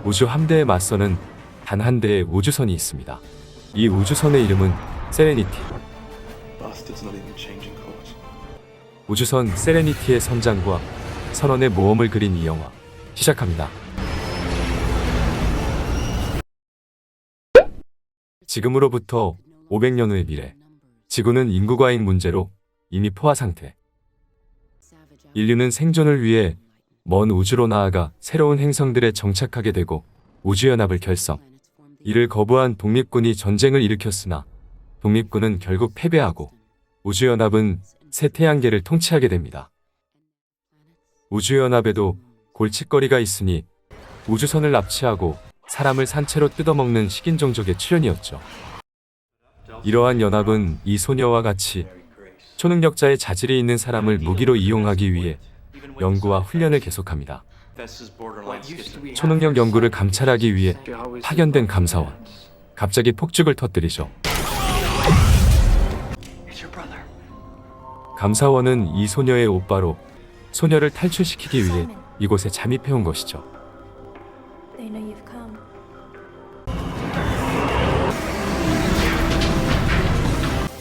우주 함대에 맞서는 단 한 대의 우주선이 있습니다. 이 우주선의 이름은 세레니티. 우주선 세레니티의 선장과 선원의 모험을 그린 이 영화 시작합니다. 지금으로부터 500년 후의 미래, 지구는 인구 과잉 문제로 이미 포화 상태. 인류는 생존을 위해 먼 우주로 나아가 새로운 행성들에 정착하게 되고 우주연합을 결성. 이를 거부한 독립군이 전쟁을 일으켰으나 독립군은 결국 패배하고 우주연합은 새 태양계를 통치하게 됩니다. 우주연합에도 골칫거리가 있으니 우주선을 납치하고 사람을 산채로 뜯어먹는 식인종족의 출현이었죠. 이러한 연합은 이 소녀와 같이 초능력자의 자질이 있는 사람을 무기로 이용하기 위해 연구와 훈련을 계속합니다. 초능력 연구를 감찰하기 위해 파견된 감사원. 갑자기 폭죽을 터뜨리죠. 감사원은 이 소녀의 오빠로 소녀를 탈출시키기 위해 이곳에 잠입해온 것이죠.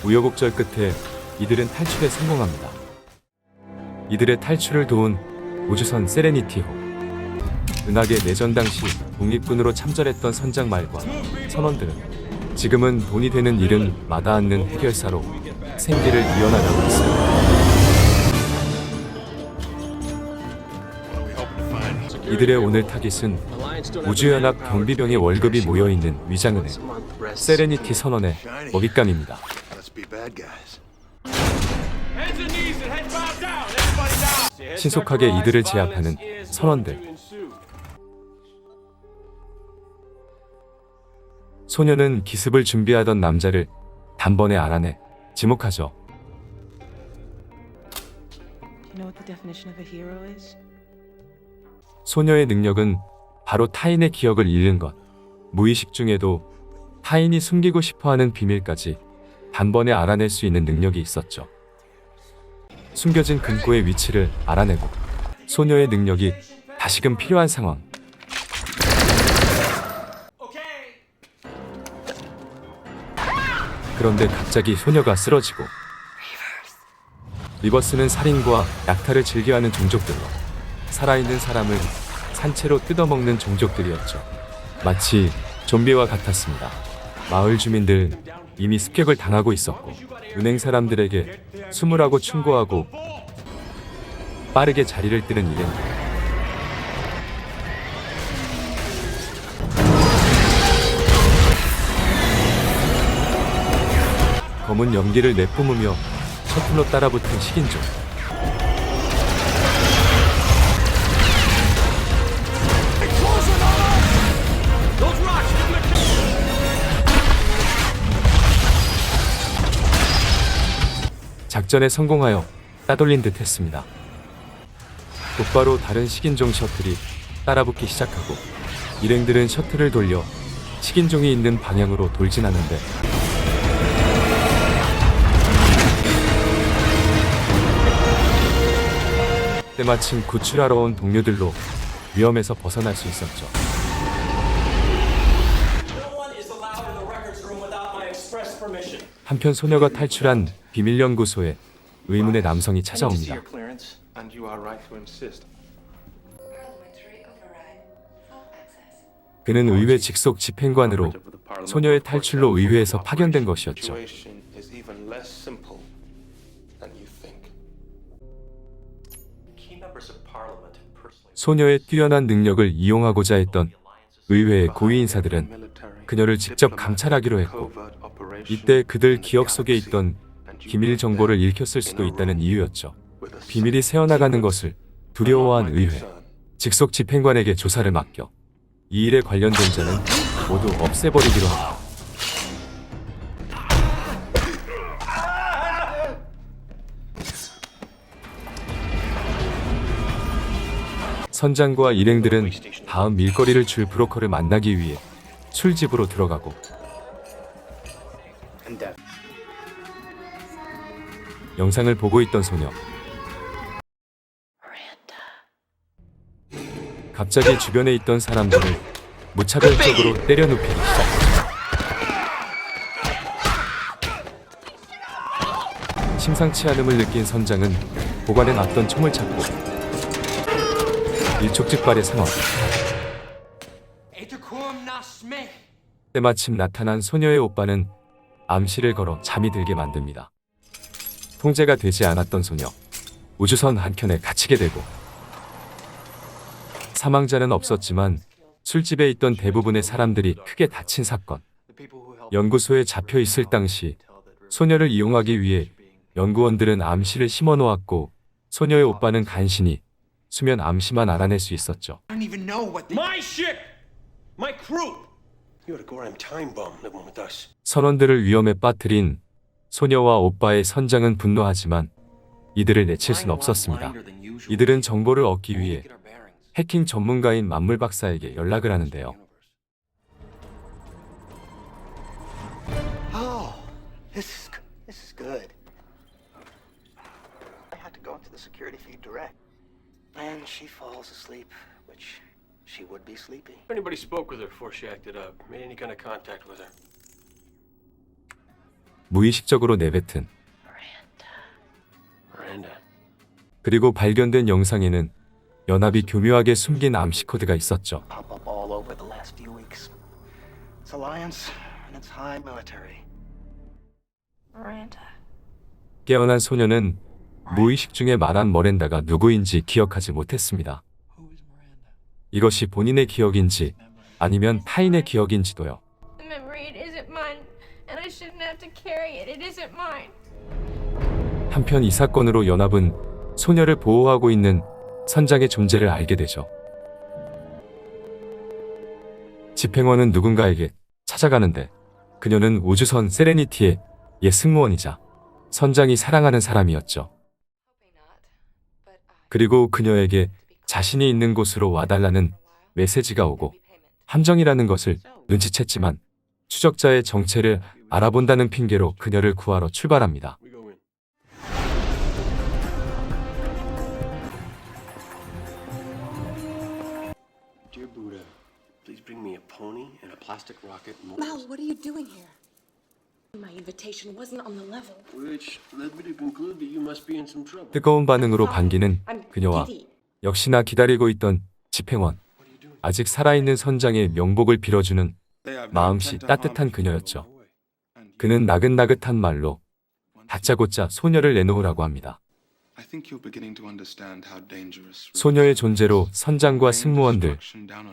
우여곡절 끝에 이들은 탈출에 성공합니다. 이들의 탈출을 도운 우주선 세레니티호. 은하계 내전 당시 독립군으로 참전했던 선장 말과 선원들은 지금은 돈이 되는 일은 마다않는 해결사로 생계를 이어나가고 있습니다. 이들의 오늘 타깃은 우주연합 경비병의 월급이 모여있는 위장은행 세레니티 선원의 먹잇감입니다. 신속하게 이들을 제압하는 선원들. 소녀는 기습을 준비하던 남자를 단번에 알아내 지목하죠. 소녀의 능력은 바로 타인의 기억을 잃는 것, 무의식 중에도 타인이 숨기고 싶어하는 비밀까지 단번에 알아낼 수 있는 능력이 있었죠. 숨겨진 금고의 위치를 알아내고 소녀의 능력이 다시금 필요한 상황. 그런데 갑자기 소녀가 쓰러지고 리버스는 살인과 약탈을 즐겨하는 종족들로 살아있는 사람을 산채로 뜯어먹는 종족들이었죠. 마치 좀비와 같았습니다. 마을 주민들 이미 습격을 당하고 있었고 은행 사람들에게 숨으라고 충고하고 빠르게 자리를 뜨는 일행. 검은 연기를 내뿜으며 셔틀로 따라붙은 식인종. 작전에 성공하여 따돌린 듯 했습니다. 곧바로 다른 식인종 셔틀이 따라붙기 시작하고 일행들은 셔틀을 돌려 식인종이 있는 방향으로 돌진하는데 때마침 구출하러 온 동료들로 위험에서 벗어날 수 있었죠. 한편 소녀가 탈출한 비밀연구소에 의문의 남성이 찾아옵니다. 그는 의회 직속 집행관으로 소녀의 탈출로 의회에서 파견된 것이었죠. 소녀의 뛰어난 능력을 이용하고자 했던 의회의 고위 인사들은 그녀를 직접 감찰하기로 했고 이때 그들 기억 속에 있던 기밀 정보를 읽혔을 수도 있다는 이유였죠. 비밀이 새어나가는 것을 두려워한 의회, 직속 집행관에게 조사를 맡겨 이 일에 관련된 자는 모두 없애버리기로 합니다. 선장과 일행들은 다음 일거리를 줄 브로커를 만나기 위해 술집으로 들어가고 영상을 보고 있던 소녀. 갑자기 주변에 있던 사람들을 무차별적으로 때려 눕히기 시작했죠. 심상치 않음을 느낀 선장은 보관해 놨던 총을 찾고 일촉즉발의 상황. 때마침 나타난 소녀의 오빠는 암시를 걸어 잠이 들게 만듭니다. 통제가 되지 않았던 소녀, 우주선 한켠에 갇히게 되고 사망자는 없었지만 술집에 있던 대부분의 사람들이 크게 다친 사건. 연구소에 잡혀 있을 당시 소녀를 이용하기 위해 연구원들은 암시를 심어 놓았고 소녀의 오빠는 간신히 수면 암시만 알아낼 수 있었죠. 선원들을 위험에 빠뜨린 소녀와 오빠의 선장은 분노하지만 이들을 내칠 순 없었습니다. 이들은 정보를 얻기 위해 해킹 전문가인 만물 박사에게 연락을 하는데요. This is good. I had to go into the security feed direct. And she falls asleep, which she would be sleeping. Anybody spoke with her before she acted up? Made any kind of contact with her? 무의식적으로 내뱉은 Miranda. 그리고 발견된 영상에는 연합이 교묘하게 숨긴 암시 코드가 있었죠. Pop up all over the last few weeks. It's Alliance and it's high military. Miranda. 깨어난 소녀는 무의식 중에 말한 머렌다가 누구인지 기억하지 못했습니다. 이것이 본인의 기억인지 아니면 타인의 기억인지도요. The memory, it isn't mine, and I shouldn't have to carry it. It isn't mine. 한편 이 사건으로 연합은 소녀를 보호하고 있는 선장의 존재를 알게 되죠. 집행원은 누군가에게 찾아가는데 그녀는 우주선 세레니티의 옛 승무원이자 선장이 사랑하는 사람이었죠. 그리고 그녀에게 자신이 있는 곳으로 와달라는 메시지가 오고 함정이라는 것을 눈치챘지만 추적자의 정체를 알아본다는 핑계로 그녀를 구하러 출발합니다. We go in. Dear Buddha, please bring me a pony and a plastic rocket. Mal, what are you doing here? My invitation wasn't on the level. Which led me to conclude that you must be in some trouble. 뜨거운 반응으로 반기는 I'm 그녀와 giddy. 역시나 기다리고 있던 집행원, 아직 살아있는 선장의 명복을 빌어주는 마음씨 따뜻한 그녀였죠. 그는 나긋나긋한 말로 다짜고짜 소녀를 내놓으라고 합니다. 소녀의 존재로 선장과 승무원들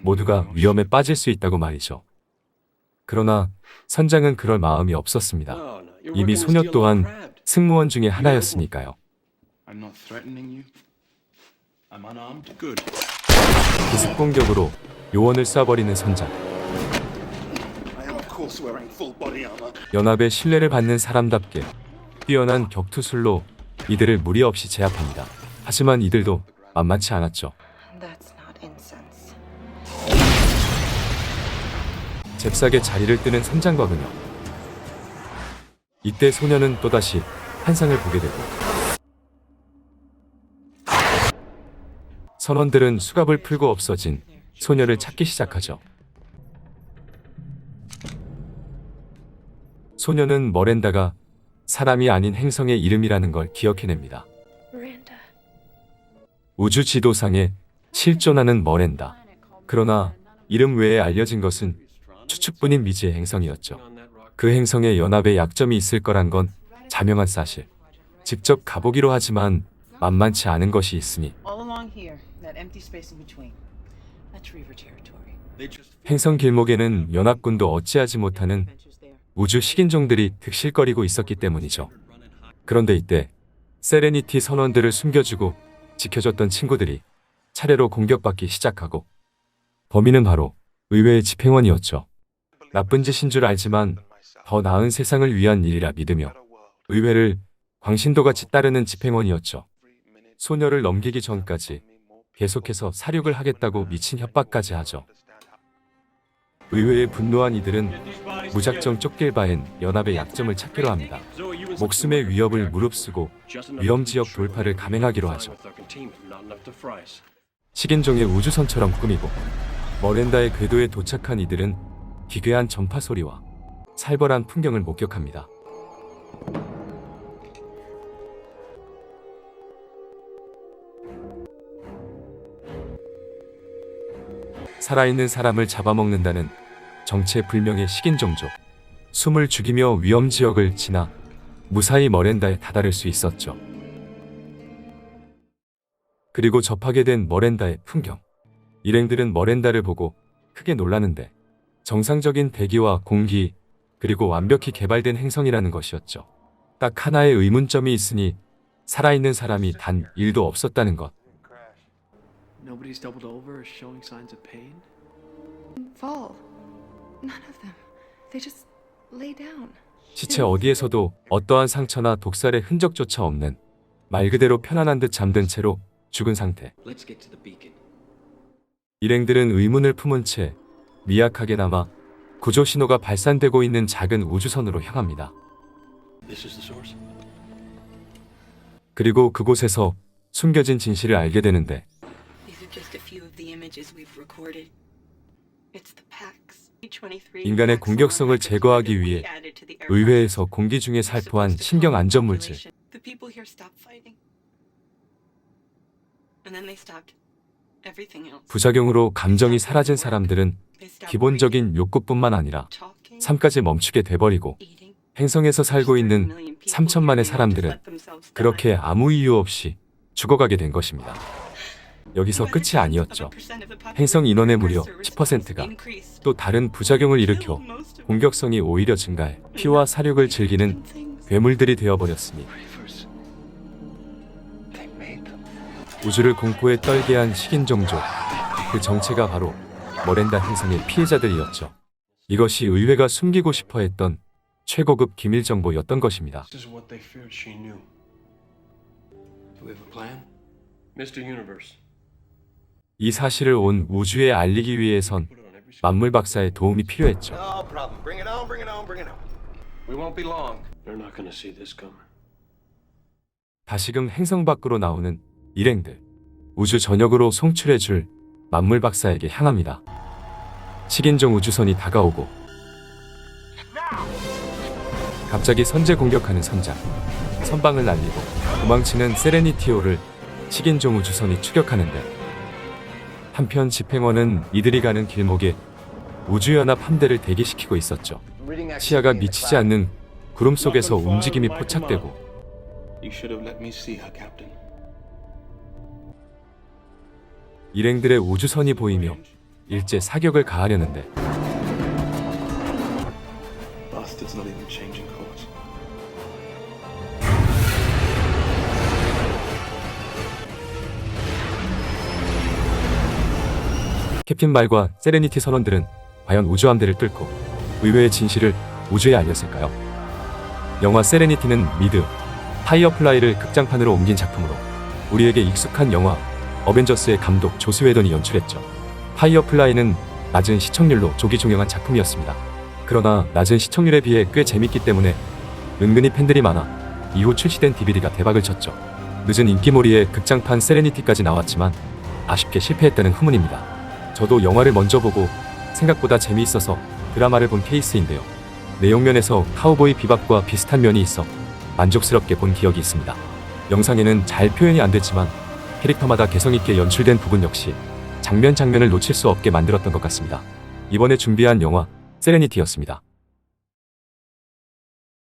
모두가 위험에 빠질 수 있다고 말이죠. 그러나 선장은 그럴 마음이 없었습니다. No, no, you're 이미 working to 소녀 steal 또한 the crab. 승무원 중에 하나였으니까요. I'm not threatening you. I'm unarmed. Good. 기습 공격으로 요원을 쏴버리는 선장. I am of course wearing full body armor. 연합의 신뢰를 받는 사람답게 뛰어난 격투술로 이들을 무리 없이 제압합니다. 하지만 이들도 만만치 않았죠. That's not incense. 잽싸게 자리를 뜨는 선장과 그녀. 이때 소녀는 또다시 환상을 보게 되고 선원들은 수갑을 풀고 없어진 소녀를 찾기 시작하죠. 소녀는 머렌다가 사람이 아닌 행성의 이름이라는 걸 기억해냅니다. Miranda. 우주 지도상에 실존하는 머렌다. 그러나 이름 외에 알려진 것은 추측뿐인 미지의 행성이었죠. 그 행성에 연합의 약점이 있을 거란 건 자명한 사실. 직접 가보기로 하지만 만만치 않은 것이 있으니 All along here, that empty space in between. That's Reaver territory. 행성 길목에는 연합군도 어찌하지 못하는 Adventures there. 우주 식인종들이 득실거리고 있었기 때문이죠. 그런데 이때 세레니티 선원들을 숨겨주고 지켜줬던 친구들이 차례로 공격받기 시작하고 범인은 바로 의외의 집행원이었죠. 나쁜 짓인 줄 알지만 더 나은 세상을 위한 일이라 믿으며 의외를 광신도같이 따르는 집행원이었죠. 소녀를 넘기기 전까지 계속해서 사륙을 하겠다고 미친 협박까지 하죠. 의외에 분노한 이들은 무작정 쫓길 바엔 연합의 약점을 찾기로 합니다. 목숨의 위협을 무릅쓰고 위험 지역 돌파를 감행하기로 하죠. 식인종의 우주선처럼 꾸미고 머렌다의 궤도에 도착한 이들은 기괴한 전파 소리와 살벌한 풍경을 목격합니다. 살아있는 사람을 잡아먹는다는 정체불명의 식인종족. 숨을 죽이며 위험지역을 지나 무사히 머렌다에 다다를 수 있었죠. 그리고 접하게 된 머렌다의 풍경. 일행들은 머렌다를 보고 크게 놀라는데 정상적인 대기와 공기, 그리고 완벽히 개발된 행성이라는 것이었죠. 딱 하나의 의문점이 있으니 살아있는 사람이 단 1도 없었다는 것. Nobody's doubled over or showing signs of pain? Fall. None of them. They just lay down. 시체 어디에서도 어떠한 상처나 독살의 흔적조차 없는 말 그대로 편안한 듯 잠든 채로 죽은 상태. Let's get to the beacon. 일행들은 의문을 품은 채 미약하게나마 구조 신호가 발산되고 있는 작은 우주선으로 향합니다. This is the source. 그리고 그곳에서 숨겨진 진실을 알게 되는데 These are just a few of the images we've recorded. It's the Pax. 인간의 공격성을 제거하기 위해 의회에서 공기 중에 살포한 신경 안전 물질. The people here stopped fighting. And then they stopped everything else. 부작용으로 감정이 사라진 사람들은 They stopped 기본적인 욕구뿐만 아니라 talking, 삶까지 멈추게 돼버리고 eating. 행성에서 살고 있는 3천만의 사람들은 그렇게 아무 이유 없이 죽어가게 된 것입니다. 여기서 끝이 아니었죠. 행성 인원의 무려 10%가 또 다른 부작용을 일으켜 공격성이 오히려 증가해 피와 사륙을 즐기는 괴물들이 되어버렸으니 They made them. 우주를 공포에 떨게 한 식인종족, 그 정체가 바로 머렌다 행성의 피해자들이었죠. 이것이 의회가 숨기고 싶어 했던 최고급 기밀 정보였던 것입니다. This is what they feared she knew. Do we have a plan? Mr. Universe. 이 사실을 온 우주에 알리기 위해선 Put it on every screen. 만물 박사의 도움이 필요했죠. No problem. Bring it on, bring it on, bring it on. We won't be long. They're not gonna see this coming. 다시금 행성 밖으로 나오는 일행들, 우주 전역으로 송출해줄 만물 박사에게 향합니다. 식인종 우주선이 다가오고 갑자기 선제 공격하는 선장, 선방을 날리고 도망치는 세레니티오를 식인종 우주선이 추격하는데 한편 집행원은 이들이 가는 길목에 우주연합 함대를 대기시키고 있었죠. 시야가 미치지 않는 구름 속에서 움직임이 포착되고 You should have let me see her, Captain. 일행들의 우주선이 보이며 일제 사격을 가하려는데 Bastard's not even changing course. 캡틴 말과 세레니티 선원들은 과연 우주함대를 뚫고 의외의 진실을 우주에 알렸을까요? 영화 세레니티는 미드, 파이어플라이를 극장판으로 옮긴 작품으로 우리에게 익숙한 영화 어벤져스의 감독 조스 웨던이 연출했죠. 파이어플라이는 낮은 시청률로 조기 종영한 작품이었습니다. 그러나 낮은 시청률에 비해 꽤 재밌기 때문에 은근히 팬들이 많아 이후 출시된 DVD가 대박을 쳤죠. 늦은 인기몰이에 극장판 세레니티까지 나왔지만 아쉽게 실패했다는 후문입니다. 저도 영화를 먼저 보고 생각보다 재미있어서 드라마를 본 케이스인데요. 내용면에서 카우보이 비밥과 비슷한 면이 있어 만족스럽게 본 기억이 있습니다. 영상에는 잘 표현이 안 됐지만 캐릭터마다 개성있게 연출된 부분 역시 장면을 놓칠 수 없게 만들었던 것 같습니다. 이번에 준비한 영화 세레니티였습니다.